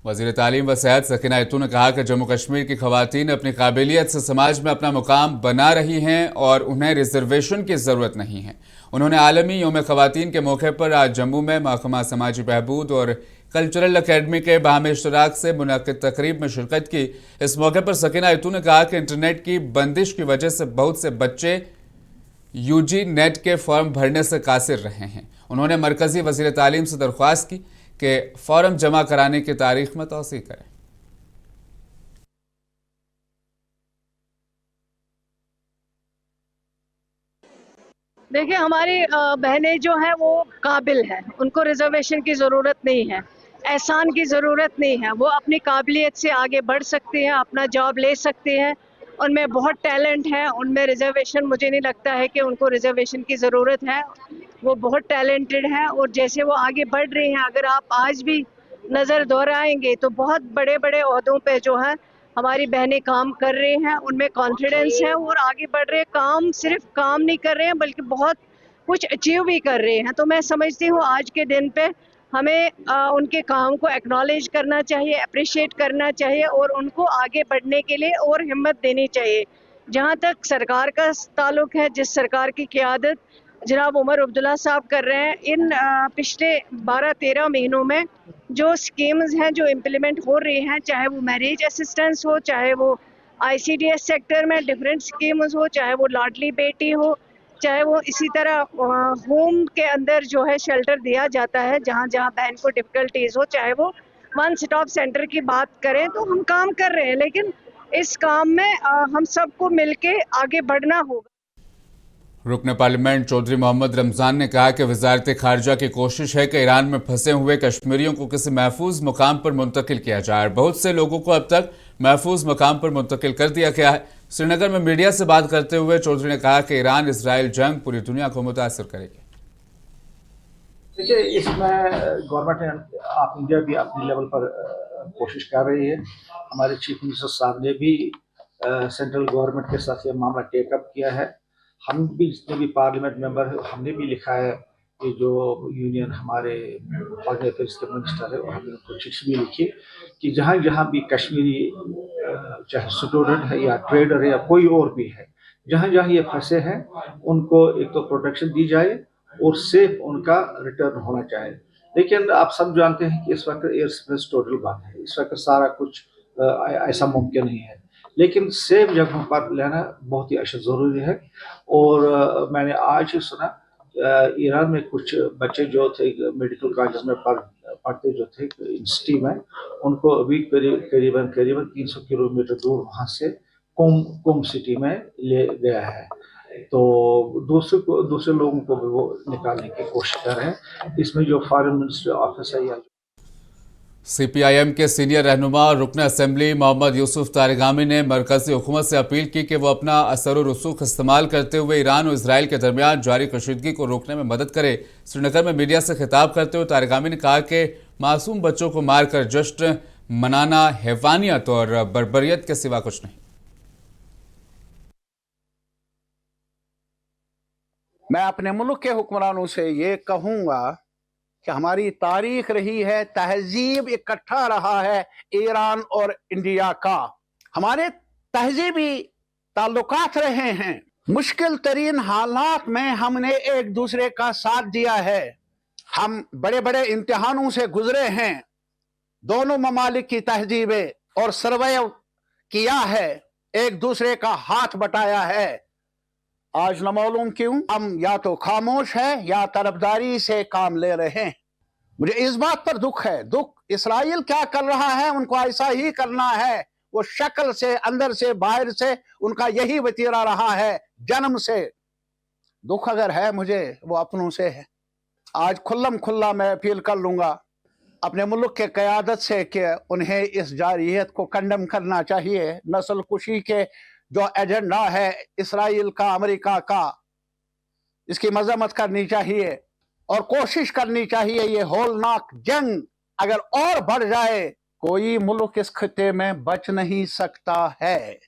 वज़ीर तालीम व सेहत सकीना इत्तू ने कहा कि जम्मू कश्मीर की खवातीन अपनी काबिलियत से समाज में अपना मुकाम बना रही हैं और उन्हें रिजर्वेशन की ज़रूरत नहीं है। उन्होंने आलमी यौम खवातीन के मौके पर आज जम्मू में महकमा समाजी बहबूद और कल्चरल अकेडमी के बाहमी इश्तराक से मुनक़िद तकरीब में शिरकत की। इस मौके पर सकीना इत्तू ने कहा कि इंटरनेट की बंदिश की वजह से बहुत से बच्चे यूजी नेट के फॉर्म भरने से कासिर रहे हैं। उन्होंने मरकज़ी वज़ीर तालीम से दरख्वास्त की कि फॉर्म जमा कराने की तारीख में तौसीह करें। देखिए, हमारी बहनें जो हैं वो काबिल हैं, उनको रिजर्वेशन की ज़रूरत नहीं है, एहसान की ज़रूरत नहीं है। वो अपनी काबिलियत से आगे बढ़ सकती हैं, अपना जॉब ले सकती हैं। उनमें बहुत टैलेंट है, उनमें रिजर्वेशन मुझे नहीं लगता है कि उनको रिजर्वेशन की ज़रूरत है। वो बहुत टैलेंटेड हैं और जैसे वो आगे बढ़ रही हैं, अगर आप आज भी नज़र दोहराएंगे तो बहुत बड़े बड़े ओहदों पे जो है हमारी बहनें काम कर रही हैं, उनमें कॉन्फिडेंस है और आगे बढ़ रहे हैं। काम सिर्फ काम नहीं कर रहे हैं बल्कि बहुत कुछ अचीव भी कर रहे हैं। तो मैं समझती हूँ आज के दिन पे हमें उनके काम को एक्नॉलेज करना चाहिए, अप्रिशिएट करना चाहिए और उनको आगे बढ़ने के लिए और हिम्मत देनी चाहिए। जहाँ तक सरकार का ताल्लुक है, जिस सरकार की क़ियादत जनाब उमर अब्दुल्ला साहब कर रहे हैं, इन पिछले 12-13 महीनों में जो स्कीम्स हैं जो इम्प्लीमेंट हो रही हैं, चाहे वो मैरिज असिस्टेंस हो, चाहे वो आईसीडीएस सेक्टर में डिफरेंट स्कीम्स हो, चाहे वो लाडली बेटी हो, चाहे वो इसी तरह होम के अंदर जो है शेल्टर दिया जाता है जहाँ जहाँ बहन को डिफ़िकल्टीज़ हो, चाहे वो वन स्टॉप सेंटर की बात करें, तो हम काम कर रहे हैं। लेकिन इस काम में हम सबको मिलके आगे बढ़ना होगा। रुकन पार्लियामेंट चौधरी मोहम्मद रमज़ान ने कहा कि वजारत खारजा की कोशिश है कि ईरान में फंसे हुए कश्मीरियों को किसी महफूज मुकाम पर मुंतकिल किया जाए। बहुत से लोगों को अब तक महफूज मुकाम पर मुंतकिल कर दिया गया है। श्रीनगर में मीडिया से बात करते हुए चौधरी ने कहा कि ईरान इसराइल जंग पूरी दुनिया को मुतासर करेगी। देखिए, इसमें गवर्नमेंट ऑफ इंडिया भी अपने लेवल पर कोशिश कर रही है। हमारे चीफ मिनिस्टर साहब ने भी सेंट्रल गवर्नमेंट के साथ ये मामला टेकअप किया है। हम भी जितने भी पार्लियामेंट मेंबर है हमने भी लिखा है कि जो यूनियन हमारे फॉरेन अफेयर्स के मिनिस्टर है हमने उनको चिट्ठी भी लिखी कि जहाँ जहाँ भी कश्मीरी चाहे स्टूडेंट है या ट्रेडर है या कोई और भी है, जहाँ जहाँ ये फंसे हैं उनको एक तो प्रोटेक्शन दी जाए और सेफ उनका रिटर्न होना चाहिए। लेकिन आप सब जानते हैं कि इस वक्त एयर स्पेस टोटल बंद है, इस वक्त सारा कुछ ऐसा मुमकिन नहीं है, लेकिन सेफ जगहों पर लेना बहुत ही अशद ज़रूरी है। और मैंने आज ही सुना ईरान में कुछ बच्चे जो थे मेडिकल कॉलेज में पढ़ते जो थे सिटी में, उनको अभी करीबन 300 किलोमीटर दूर वहाँ से कुम सिटी में ले गया है। तो दूसरे लोगों को भी वो निकालने की कोशिश कर रहे हैं। इसमें जो फॉरेन मिनिस्ट्री ऑफिस है या CPIM के सीनियर रहनुमा और रुकन असम्बली मोहम्मद यूसुफ तारिगामी ने मरकजी हुकूमत से अपील की कि वो अपना असर और रसूख इस्तेमाल करते हुए ईरान और इसराइल के दरमियान जारी कशीदगी को रोकने में मदद करे। श्रीनगर में मीडिया से खिताब करते हुए तारिगामी ने कहा कि मासूम बच्चों को मारकर जश्न मनाना हैवानियत और बर्बरियत के सिवा कुछ नहीं। मैं अपने मुल्क के हुक्मरानों से ये कहूँगा कि हमारी तारीख रही है, तहजीब इकट्ठा रहा है ईरान और इंडिया का, हमारे तहजीबी ताल्लुकात रहे हैं। मुश्किल तरीन हालात में हमने एक दूसरे का साथ दिया है, हम बड़े बड़े इम्तिहानों से गुजरे हैं, दोनों ममालिक की तहजीबें और सर्वाइव किया है, एक दूसरे का हाथ बटाया है। आज न मालूम क्यों हम या तो खामोश है या तरफदारी से काम ले रहे हैं। मुझे इस बात पर दुख है, दुख इसराइल क्या कर रहा है उनको ऐसा ही करना है। वो शक्ल से, अंदर से, बाहर से उनका यही वतीरा रहा है जन्म से। दुख अगर है मुझे वो अपनों से है। आज खुल्लम खुल्ला मैं अपील कर लूंगा अपने मुल्क के क़यादत से कि उन्हें इस जारियत को कंडम करना चाहिए। नस्ल कुशी के जो एजेंडा है इसराइल का, अमेरिका का, इसकी मजम्मत करनी चाहिए और कोशिश करनी चाहिए ये होलनाक जंग अगर और बढ़ जाए कोई मुल्क इस खित्ते में बच नहीं सकता है।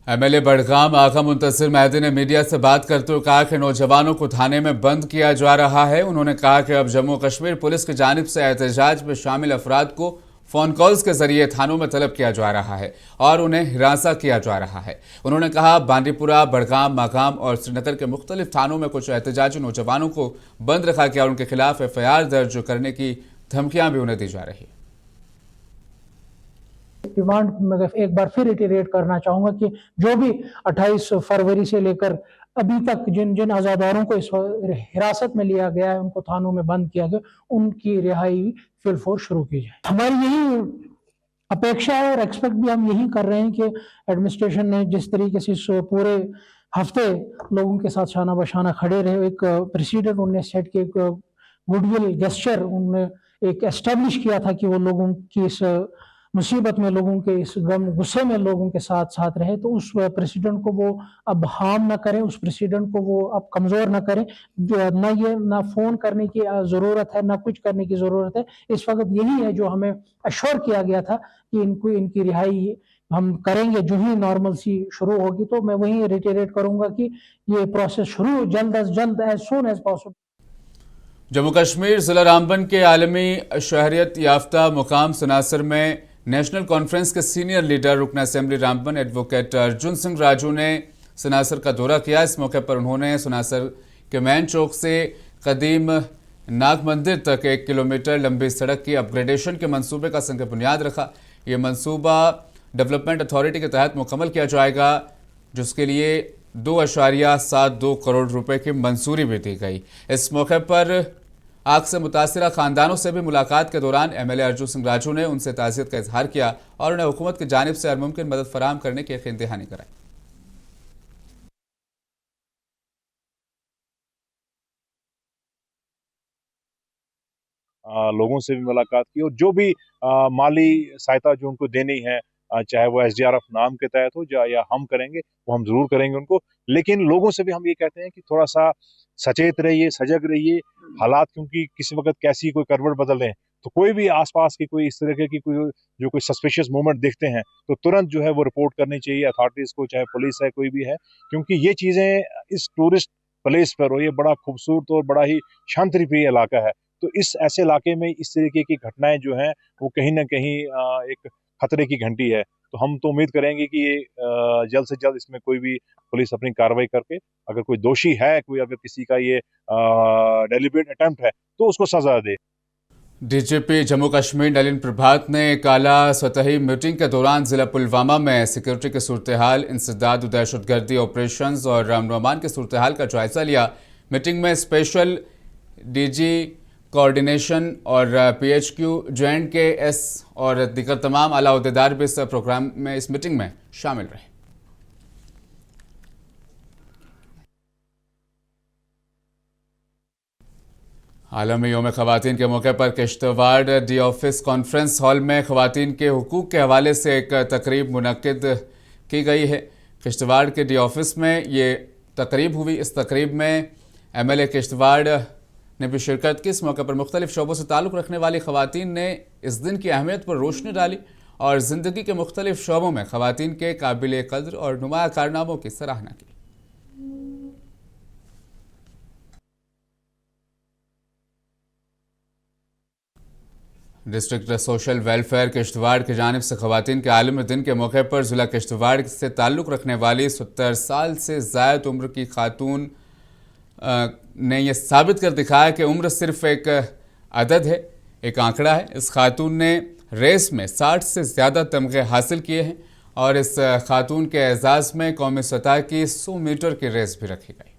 एमएलए बड़गाम आका मुंतसिर मेहदी ने मीडिया से बात करते हुए कहा कि नौजवानों को थाने में बंद किया जा रहा है। उन्होंने कहा कि अब जम्मू कश्मीर पुलिस की जानिब से एहतजाज में शामिल अफराद को फ़ोन कॉल्स के जरिए थानों में तलब किया जा रहा है और उन्हें हिरासा किया जा रहा है। उन्होंने कहा बांडीपुरा, बड़गाम, माकाम और श्रीनगर के मुख्तलिफ थानों में कुछ एहतजाजी नौजवानों को बंद रखा गया और उनके खिलाफ FIR दर्ज करने की धमकियां भी उन्हें दी जा रही है। डिमांड मैं एक बार फिर रिटेरेट करना चाहूंगा कि जो भी 28 फरवरी से लेकर अभी तक जिन जिन आज़ादारों को इस हिरासत में लिया गया है, उनको थानों में बंद किया गया, उनकी रिहाई फिलफोर शुरू की जाए। हमारी यही अपेक्षा है और एक्सपेक्ट भी हम यही कर रहे हैं कि एडमिनिस्ट्रेशन ने जिस तरीके से इस पूरे हफ्ते लोगों के साथ शाना बशाना खड़े रहे, एक प्रेसिडेंट उन्होंने सेट के एक गुडविल गेस्चर उन्होंने एक एस्टेब्लिश किया था कि वो लोगों की इस मुसीबत में, लोगों के इस गम गुस्से में लोगों के साथ साथ रहे, तो उस प्रेसिडेंट को वो अब हार्म ना करें, उस प्रेसिडेंट को वो अब कमज़ोर ना करें। ना ये ना फ़ोन करने की ज़रूरत है, ना कुछ करने की ज़रूरत है। इस वक्त यही है जो हमें एश्योर किया गया था कि इनकी रिहाई हम करेंगे जो ही नॉर्मल सी शुरू होगी। तो मैं वही रिटेरेट करूँगा कि ये प्रोसेस शुरू जल्द अज जल्द, as soon as possible. Jammu Kashmir ज़िला रामबन के आलमी शहरियत याफ्ता मुकाम सनासर में नेशनल कॉन्फ्रेंस के सीनियर लीडर रुकन असेंबली रामबन एडवोकेट अर्जुन सिंह राजू ने सनासर का दौरा किया। इस मौके पर उन्होंने सनासर के मैन चौक से कदीम नाग मंदिर तक 1 किलोमीटर लंबी सड़क की अपग्रेडेशन के मंसूबे का संग बुनियाद रखा। ये मंसूबा डेवलपमेंट अथॉरिटी के तहत मुकम्मल किया जाएगा, जिसके लिए 2.72 करोड़ रुपए की मंजूरी भी दी गई। इस मौके पर आग से मुतासिरा खानदानों से भी मुलाकात के दौरान एमएलए अर्जुन सिंह राजू ने उनसे ताज़ियत का इजहार किया और उन्हें हुकूमत की जानिब से हर मुमकिन मदद फराहम करने की यकीन दहानी कराई। लोगों से भी मुलाकात की और जो भी माली सहायता जो उनको देनी है, चाहे वो SDRF नाम के तहत हो या हम करेंगे, वो हम जरूर करेंगे उनको। लेकिन लोगों से भी हम ये कहते हैं कि थोड़ा सा सचेत रहिए, सजग रहिए। हालात क्योंकि किसी वक्त कैसी कोई करवट बदल रहे हैं, तो कोई भी आसपास की कोई इस तरह की कोई सस्पिशियस मूवमेंट देखते हैं तो तुरंत जो है वो रिपोर्ट करनी चाहिए अथॉरिटीज को, चाहे पुलिस है, कोई भी है। क्योंकि ये चीजें इस टूरिस्ट प्लेस पर हो, ये बड़ा खूबसूरत और बड़ा ही शांतिप्रिय इलाका है, तो इस ऐसे इलाके में इस तरीके की घटनाएं जो हैं वो कहीं ना कहीं एक खतरे की घंटी है। तो हम तो उम्मीद करेंगे कि ये जल्द से जल्द इसमें कोई भी पुलिस अपनी कार्रवाई करके, अगर कोई दोषी है, कोई अगर किसी का ये डेलिब्रेट अटेम्प्ट है, तो उसको सजा दे। डीजीपी जम्मू कश्मीर नलिन प्रभात ने एक आला सतही मीटिंग के दौरान जिला पुलवामा में सिक्योरिटी की सूरत हाल, इंसदाद, दहशतगर्दी ऑपरेशंस और रामनवान की सूरत हाल का जायजा लिया। मीटिंग में स्पेशल DG कोऑर्डिनेशन और PHQ, JNKS और दीगर तमाम आला अहदेदार भी इस प्रोग्राम में, इस मीटिंग में शामिल रहे। आलमी यौम ख़वातीन के मौके पर Kishtwar D office conference hall में ख़वातीन के हुकूक के हवाले से एक तकरीब मुनक्किद की गई है। किश्तवाड़ के डी ऑफिस में ये तकरीब हुई। इस तकरीब में MLA किश्तवाड़ ने भी शिरकत की। इस मौके पर मुख्तलिफ शोबों से ताल्लुक़ रखने वाली ख़वातीन ने इस दिन की अहमियत पर रोशनी डाली और ज़िंदगी के मुख्तलिफ शोबों में ख़वातीन के काबिल कद्र और नुमाया कारनामों की सराहना की। डिस्ट्रिक्ट सोशल वेलफेयर किश्तवाड़ की जानिब से ख़वातीन के आलमी दिन के मौके पर ज़िला किश्तवाड़ से ताल्लुक़ रखने वाली 70 साल से ज़ायद उम्र की खातून ने यह साबित कर दिखाया कि उम्र सिर्फ एक अदद है, एक आंकड़ा है। इस खातून ने रेस में 60 से ज़्यादा तमगे हासिल किए हैं और इस खातून के एजाज़ में कौमी सतह की 100 मीटर की रेस भी रखी गई।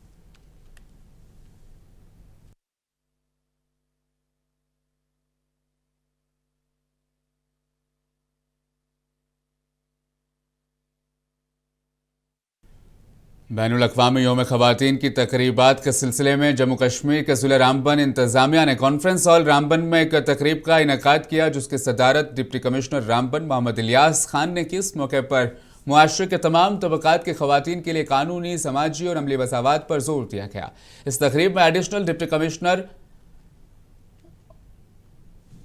बैनुल अक़वामी यौम ख़वातीन की तकरीबात के सिलसिले में जम्मू कश्मीर के ज़िला रामबन इंतज़ामिया ने कॉन्फ्रेंस हॉल रामबन में एक तकरीब का इनेकाद किया, जिसकी सदारत डिप्टी कमिश्नर रामबन मोहम्मद इलियास खान ने की। इस मौके पर मुआशरे के तमाम तबक़ात की ख़वातीन के लिए कानूनी, समाजी और अमली मसावात पर जोर दिया गया। इस तकरीब में additional deputy commissioner,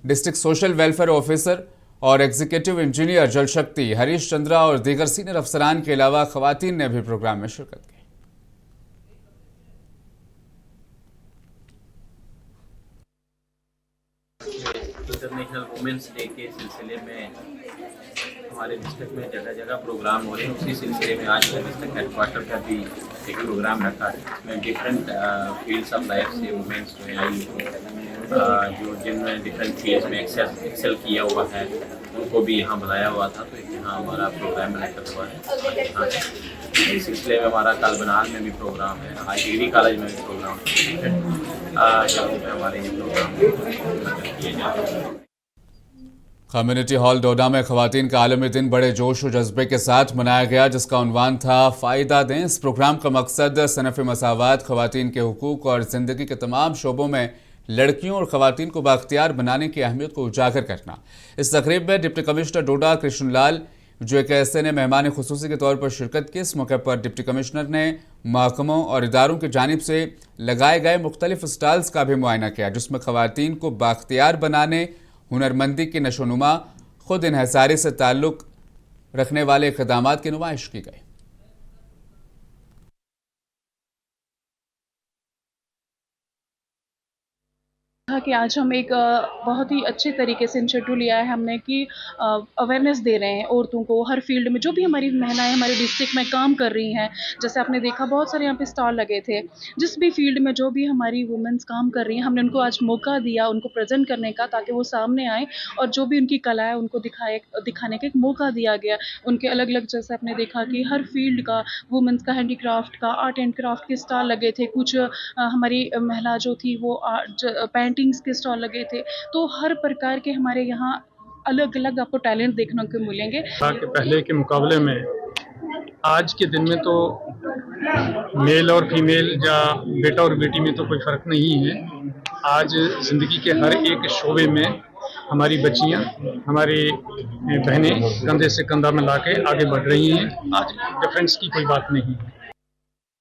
district social welfare officer और एग्जीक्यूटिव इंजीनियर जल शक्ति हरीश चंद्रा और दीगर सीनियर अफसरान के अलावा खवातीन ने भी प्रोग्राम में शिरकत की। इंटरनेशनल वुमेन्स डे के सिलसिले में हमारे डिस्ट्रिक्ट में जगह जगह प्रोग्राम हो रहे हैं। उसी सिलसिले में आज डिस्ट्रिक्ट हेडक्वार्टर का भी एक प्रोग्राम रखा है, इसमें डिफरेंट फील्ड्स ऑफ लाइफ से वुमेन्स जो आई जो जिनमें डिफरेंट फील्ड्स में एक्सेल किया हुआ है उनको भी यहाँ बुलाया हुआ था। तो यहाँ हमारा प्रोग्राम रखा हुआ है। हाँ, इस सिलसिले में हमारा कल बनाल में भी प्रोग्राम है, आज डिग्री कॉलेज में भी प्रोग्राम है, जहाँ पे हमारे ये प्रोग्राम किए जाते हैं। कम्युनिटी हॉल डोडा में खवातीन का आलमी दिन बड़े जोश और जज्बे के साथ मनाया गया, जिसका उन्वान था फ़ायदा दें। इस प्रोग्राम का मकसद सनफ़ मसावात, खवातीन के हुकूक और ज़िंदगी के तमाम शोबों में लड़कियों और खवातीन को बाख्तियार बनाने की अहमियत को उजागर करना। इस तकरीब में डिप्टी कमिश्नर डोडा कृष्णलाल JKSA ने मेहमान खुसूसी के तौर पर शिरकत की। इस मौके पर डिप्टी कमिश्नर ने महकमों और इदारों की जानिब से लगाए गए मुख्तलिफ स्टॉल्स का भी मुआयना किया, जिसमें खवातीन को बाख्तियार बनाने, हुनरमंदी की नशोनुमा, खुद इन्हसारी से ताल्लुक़ रखने वाले इक़दामात की नुमाइश की गई। कि आज हम एक बहुत ही अच्छे तरीके से इंशिएटिव लिया है हमने कि अवेयरनेस दे रहे हैं औरतों को हर फील्ड में। जो भी हमारी महिलाएं हमारे डिस्ट्रिक्ट में काम कर रही हैं, जैसे आपने देखा बहुत सारे यहाँ पे स्टॉल लगे थे, जिस भी फील्ड में जो भी हमारी वुमेन्स काम कर रही हैं, हमने उनको आज मौका दिया उनको प्रेजेंट करने का, ताकि वो सामने आए और जो भी उनकी कला है उनको दिखाने का एक मौका दिया गया। उनके अलग अलग, जैसे आपने देखा कि हर फील्ड का, वुमेन्स का हैंडीक्राफ्ट का, आर्ट एंड क्राफ्ट के स्टॉल लगे थे। कुछ हमारी महिला जो थी वो पेंटिंग्स के स्टॉल लगे थे। तो हर प्रकार के हमारे यहाँ अलग अलग आपको टैलेंट देखने को मिलेंगे। पहले के मुकाबले में आज के दिन में तो मेल और फीमेल या बेटा और बेटी में तो कोई फ़र्क नहीं है। आज ज़िंदगी के हर एक शोबे में हमारी बच्चियां, हमारी बहनें कंधे से कंधा मिला के आगे बढ़ रही हैं। आज डिफरेंस की कोई बात नहीं है।